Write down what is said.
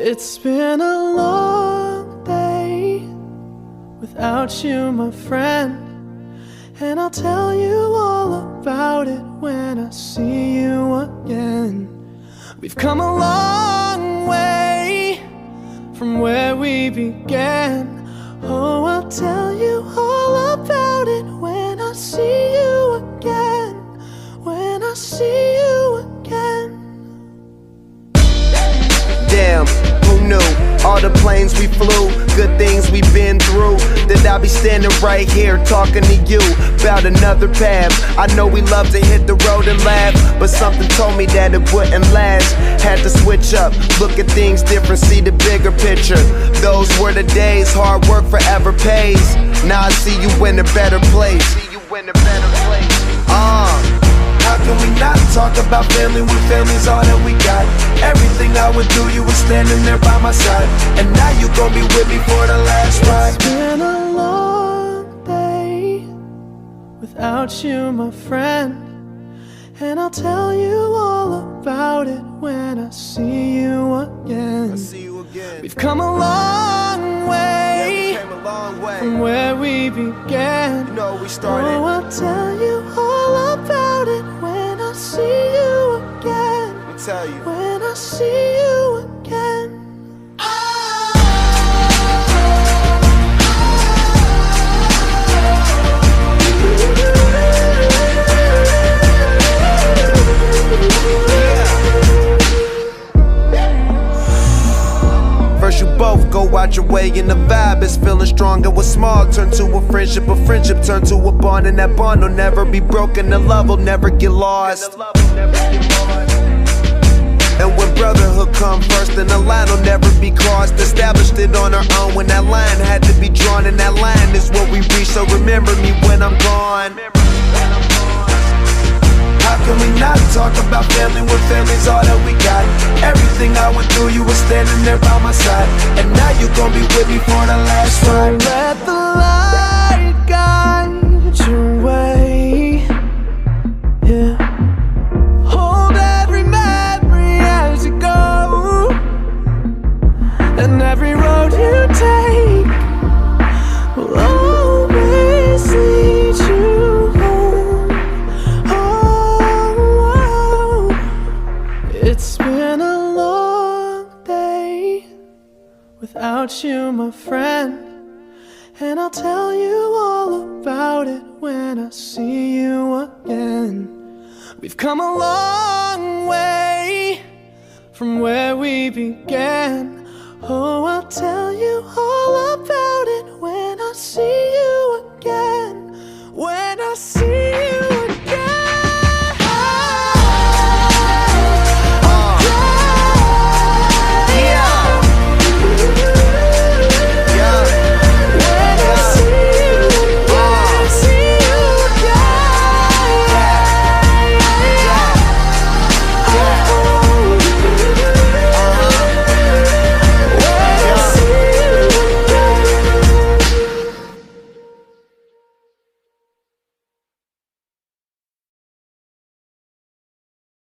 It's been a long day without you, my friend, and I'll tell you all about it when I see you again. We've come a long way from where we began. Oh, I'll tell you all about it when I see you again. When I see you again. Damn, who knew? All the planes we flew, good things we've been through, that I'll be standing right here talking to you about another path. I know we love to hit the road and laugh, but something told me that it wouldn't last. Had to switch up, look at things different, see the bigger picture. Those were the days, hard work forever pays. Now I see you in a better place. How can we not talk about family when family's all that we got? Everything I would do, you were standing there by my side, and now you gon' be with me for the last ride. It's been a long day without you, my friend, and I'll tell you all about it when I see you again. We've come a long way, from where we began. You know we started. Oh, I'll tell you all about it when I see you again. Let me tell you. When I see you again. First you both go out your way and the vibe is feeling strong. And what's small turn to a friendship turn to a bond, and that bond will never be broken. The love will never get lost. And when brotherhood come first, then the line will never be crossed. Established it on our own when that line had to be drawn, and that line is what we reach. So remember me when I'm gone. How can we not talk about family when family's all that we got? Everything I went through, you were standing there by my side, and now you gon' be with me for the last ride. Let the light guide your way. Yeah. Hold every memory as you go, and every road you take will always lead you home. Oh, it's been a long day without you, my friend, and I'll tell you all about it when I see you again. We've come a long way from where we began. Oh, I'll tell